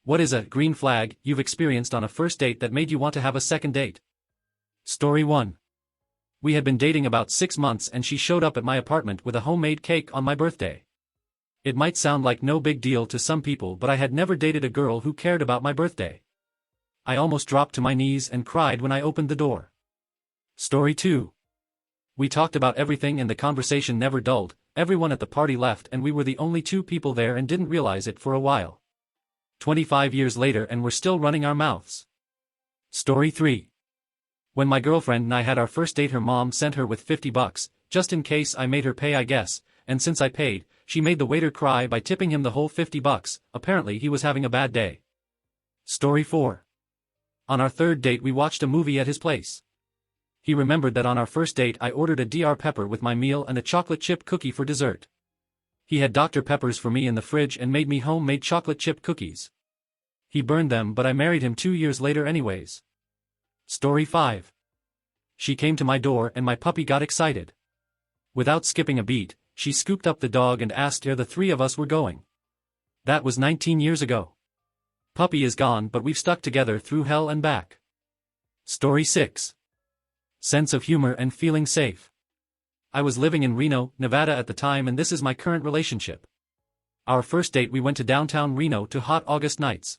What is a green flag you've experienced on a first date that made you want to have a second date? Story 1. We had been dating about 6 months and she showed up at my apartment with a homemade cake on my birthday. It might sound like no big deal to some people, but I had never dated a girl who cared about my birthday. I almost dropped to my knees and cried when I opened the door. Story 2. We talked about everything and the conversation never dulled. Everyone at the party left and we were the only 2 people there and didn't realize it for a while. 25 years later and we're still running our mouths. Story 3. When my girlfriend and I had our first date, her mom sent her with $50, just in case I made her pay, I guess, and since I paid, she made the waiter cry by tipping him the whole $50. Apparently he was having a bad day. Story 4. On our third date we watched a movie at his place. He remembered that on our first date I ordered a Dr. Pepper with my meal and a chocolate chip cookie for dessert. He had Dr. Peppers for me in the fridge and made me homemade chocolate chip cookies. He burned them, but I married him 2 years later anyways. Story 5. She came to my door and my puppy got excited. Without skipping a beat, she scooped up the dog and asked where the 3 of us were going. That was 19 years ago. Puppy is gone, but we've stuck together through hell and back. Story 6. Sense of humor and feeling safe. I was living in Reno, Nevada at the time, and this is my current relationship. Our first date we went to downtown Reno to hot August nights.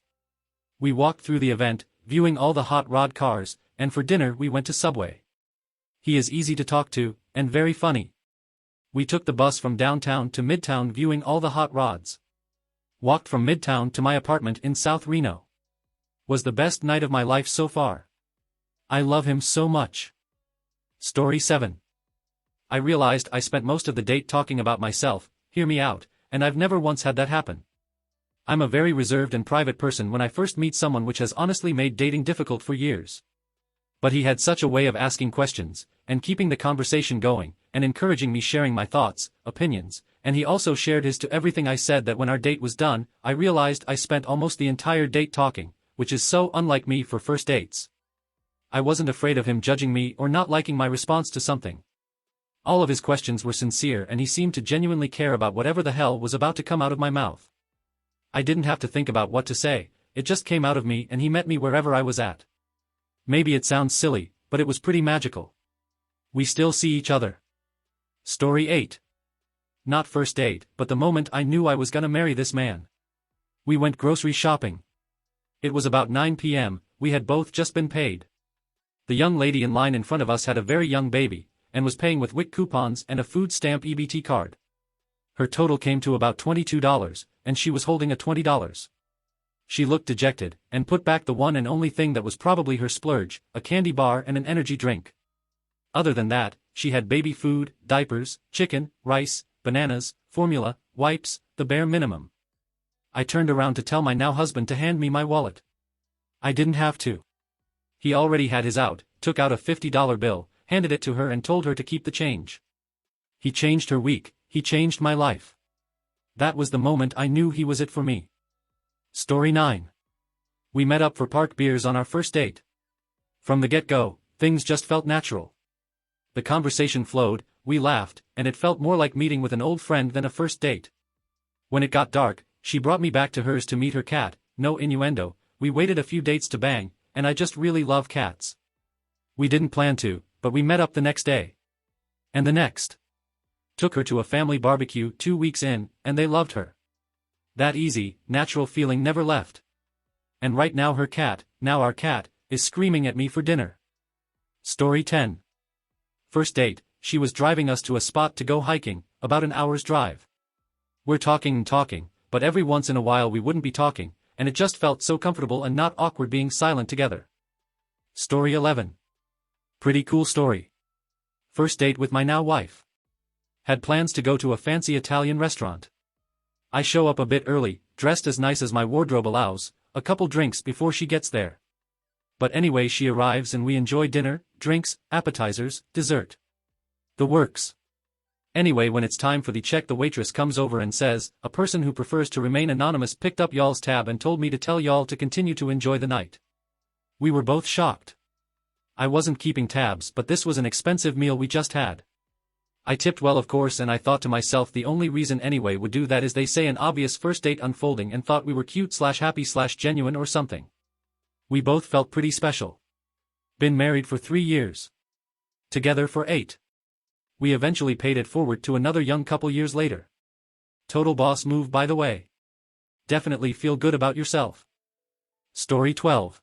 We walked through the event, viewing all the hot rod cars, and for dinner we went to Subway. He is easy to talk to, and very funny. We took the bus from downtown to Midtown viewing all the hot rods. Walked from Midtown to my apartment in South Reno. Was the best night of my life so far. I love him so much. Story 7. I realized I spent most of the date talking about myself, hear me out, and I've never once had that happen. I'm a very reserved and private person when I first meet someone, which has honestly made dating difficult for years. But he had such a way of asking questions, and keeping the conversation going, and encouraging me sharing my thoughts, opinions, and he also shared his to everything I said that when our date was done, I realized I spent almost the entire date talking, which is so unlike me for first dates. I wasn't afraid of him judging me or not liking my response to something. All of his questions were sincere and he seemed to genuinely care about whatever the hell was about to come out of my mouth. I didn't have to think about what to say, it just came out of me and he met me wherever I was at. Maybe it sounds silly, but it was pretty magical. We still see each other. Story 8. Not first date, but the moment I knew I was gonna marry this man. We went grocery shopping. It was about 9 p.m., we had both just been paid. The young lady in line in front of us had a very young baby, and was paying with WIC coupons and a food stamp EBT card. Her total came to about $22, and she was holding a $20. She looked dejected, and put back the one and only thing that was probably her splurge, a candy bar and an energy drink. Other than that, she had baby food, diapers, chicken, rice, bananas, formula, wipes, the bare minimum. I turned around to tell my now husband to hand me my wallet. I didn't have to. He already had his out, took out a $50 bill, handed it to her and told her to keep the change. He changed her week, he changed my life. That was the moment I knew he was it for me. Story 9. We met up for park beers on our first date. From the get-go, things just felt natural. The conversation flowed, we laughed, and it felt more like meeting with an old friend than a first date. When it got dark, she brought me back to hers to meet her cat, no innuendo, we waited a few dates to bang, and I just really love cats. We didn't plan to, but we met up the next day. And the next. Took her to a family barbecue 2 weeks in, and they loved her. That easy, natural feeling never left. And right now her cat, now our cat, is screaming at me for dinner. Story 10. First date, she was driving us to a spot to go hiking, about an hour's drive. We're talking and talking, but every once in a while we wouldn't be talking, and it just felt so comfortable and not awkward being silent together. Story 11. Pretty cool story. First date with my now wife. Had plans to go to a fancy Italian restaurant. I show up a bit early, dressed as nice as my wardrobe allows, a couple drinks before she gets there. But anyway, she arrives and we enjoy dinner, drinks, appetizers, dessert. The works. Anyway, when it's time for the check, the waitress comes over and says, "A person who prefers to remain anonymous picked up y'all's tab and told me to tell y'all to continue to enjoy the night." We were both shocked. I wasn't keeping tabs, but this was an expensive meal we just had. I tipped well of course, and I thought to myself the only reason anyway would do that is they say an obvious first date unfolding, and thought we were cute/happy/genuine or something. We both felt pretty special. Been married for 3 years. Together for 8. We eventually paid it forward to another young couple years later. Total boss move, by the way. Definitely feel good about yourself. Story 12.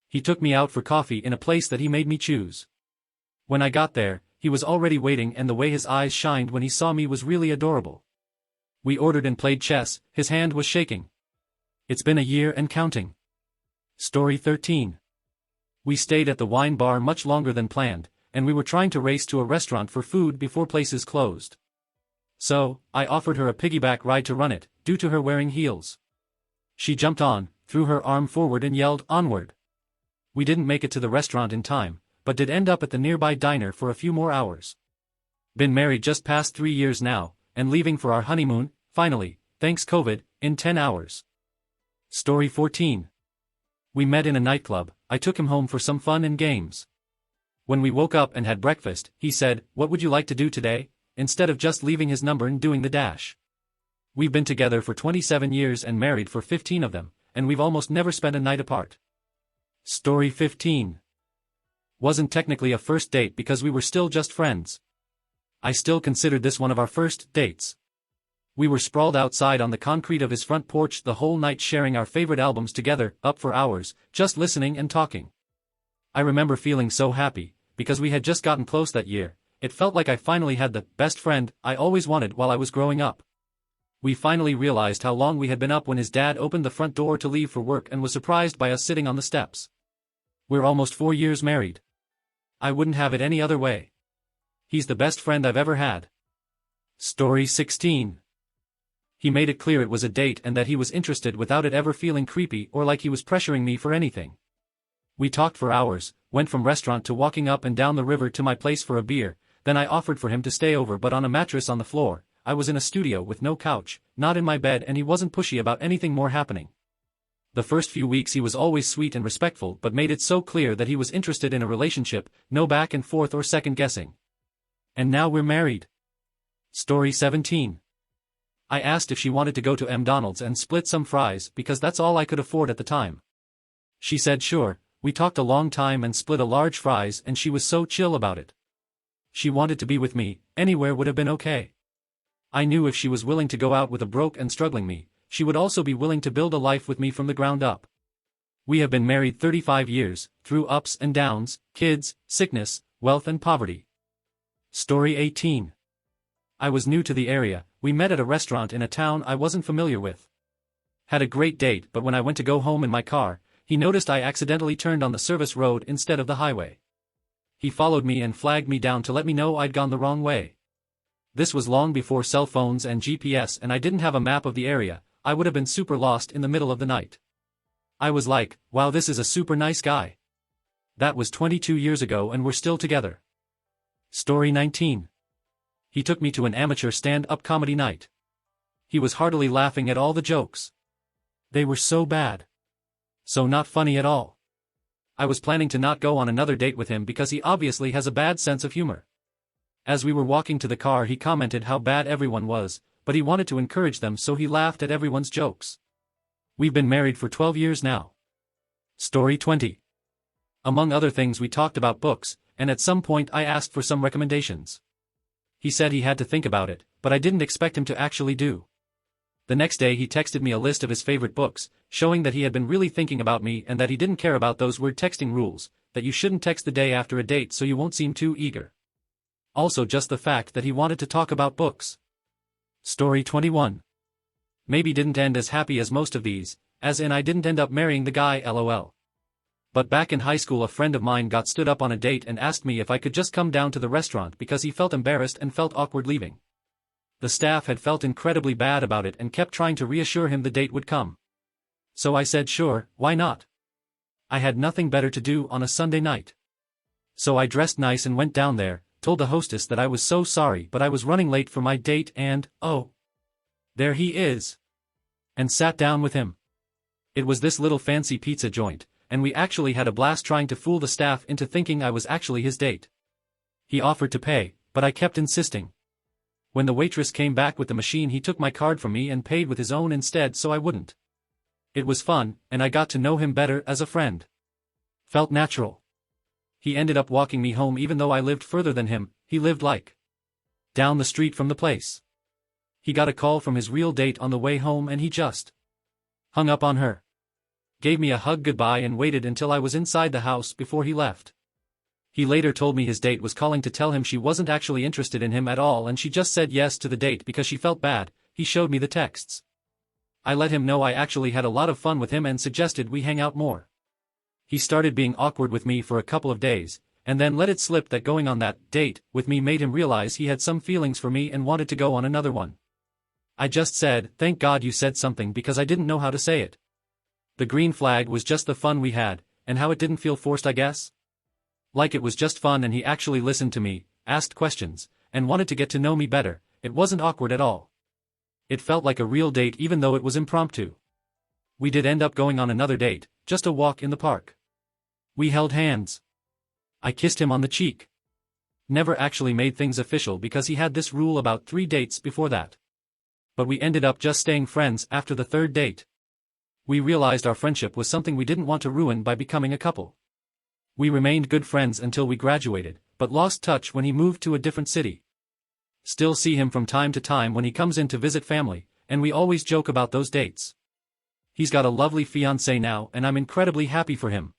He took me out for coffee in a place that he made me choose. When I got there, he was already waiting, and the way his eyes shined when he saw me was really adorable. We ordered and played chess, his hand was shaking. It's been a year and counting. Story 13. We stayed at the wine bar much longer than planned, and we were trying to race to a restaurant for food before places closed. So, I offered her a piggyback ride to run it, due to her wearing heels. She jumped on, threw her arm forward and yelled, "Onward!" We didn't make it to the restaurant in time, but did end up at the nearby diner for a few more hours. Been married just past 3 years now, and leaving for our honeymoon, finally, thanks COVID, in 10 hours. Story 14. We met in a nightclub. I took him home for some fun and games. When we woke up and had breakfast, he said, "What would you like to do today?" instead of just leaving his number and doing the dash. We've been together for 27 years and married for 15 of them, and we've almost never spent a night apart. Story 15. Wasn't technically a first date because we were still just friends. I still considered this one of our first dates. We were sprawled outside on the concrete of his front porch the whole night, sharing our favorite albums together, up for hours, just listening and talking. I remember feeling so happy, because we had just gotten close that year. It felt like I finally had the best friend I always wanted while I was growing up. We finally realized how long we had been up when his dad opened the front door to leave for work and was surprised by us sitting on the steps. We're almost 4 years married. I wouldn't have it any other way. He's the best friend I've ever had. Story 16. He made it clear it was a date and that he was interested without it ever feeling creepy or like he was pressuring me for anything. We talked for hours, went from restaurant to walking up and down the river to my place for a beer, then I offered for him to stay over, but on a mattress on the floor. I was in a studio with no couch, not in my bed, and he wasn't pushy about anything more happening. The first few weeks he was always sweet and respectful, but made it so clear that he was interested in a relationship, no back and forth or second guessing. And now we're married. Story 17. I asked if she wanted to go to McDonald's and split some fries because that's all I could afford at the time. She said sure. We talked a long time and split a large fries, and she was so chill about it. She wanted to be with me, anywhere would have been okay. I knew if she was willing to go out with a broke and struggling me, she would also be willing to build a life with me from the ground up. We have been married 35 years, through ups and downs, kids, sickness, wealth and poverty. Story 18. I was new to the area. We met at a restaurant in a town I wasn't familiar with. Had a great date, but when I went to go home in my car, he noticed I accidentally turned on the service road instead of the highway. He followed me and flagged me down to let me know I'd gone the wrong way. This was long before cell phones and GPS, and I didn't have a map of the area. I would have been super lost in the middle of the night. I was like, wow, this is a super nice guy. That was 22 years ago and we're still together. Story 19. He took me to an amateur stand-up comedy night. He was heartily laughing at all the jokes. They were so bad. So not funny at all. I was planning to not go on another date with him because he obviously has a bad sense of humor. As we were walking to the car, he commented how bad everyone was, but he wanted to encourage them, so he laughed at everyone's jokes. We've been married for 12 years now. Story 20. Among other things, we talked about books, and at some point I asked for some recommendations. He said he had to think about it, but I didn't expect him to actually do. The next day he texted me a list of his favorite books, showing that he had been really thinking about me and that he didn't care about those weird texting rules, that you shouldn't text the day after a date so you won't seem too eager. Also just the fact that he wanted to talk about books. Story 21. Maybe didn't end as happy as most of these, as in I didn't end up marrying the guy, lol. But back in high school a friend of mine got stood up on a date and asked me if I could just come down to the restaurant because he felt embarrassed and felt awkward leaving. The staff had felt incredibly bad about it and kept trying to reassure him the date would come. So I said sure, why not? I had nothing better to do on a Sunday night. So I dressed nice and went down there, told the hostess that I was so sorry but I was running late for my date and, oh, there he is. And sat down with him. It was this little fancy pizza joint, and we actually had a blast trying to fool the staff into thinking I was actually his date. He offered to pay, But I kept insisting. When the waitress came back with the machine, he took my card from me and paid with his own instead so I wouldn't. It was fun, and I got to know him better as a friend. Felt natural. He ended up walking me home even though I lived further than him. He lived like down the street from the place. He got a call from his real date on the way home and he just hung up on her. Gave me a hug goodbye and waited until I was inside the house before he left. He later told me his date was calling to tell him she wasn't actually interested in him at all and she just said yes to the date because she felt bad. He showed me the texts. I let him know I actually had a lot of fun with him and suggested we hang out more. He started being awkward with me for a couple of days, and then let it slip that going on that date with me made him realize he had some feelings for me and wanted to go on another one. I just said, "Thank God you said something," because I didn't know how to say it. The green flag was just the fun we had, and how it didn't feel forced, I guess. Like it was just fun and he actually listened to me, asked questions, and wanted to get to know me better. It wasn't awkward at all. It felt like a real date even though it was impromptu. We did end up going on another date, just a walk in the park. We held hands. I kissed him on the cheek. Never actually made things official because he had this rule about 3 dates before that. But we ended up just staying friends after the 3rd date. We realized our friendship was something we didn't want to ruin by becoming a couple. We remained good friends until we graduated, but lost touch when he moved to a different city. Still see him from time to time when he comes in to visit family, and we always joke about those dates. He's got a lovely fiancée now and I'm incredibly happy for him.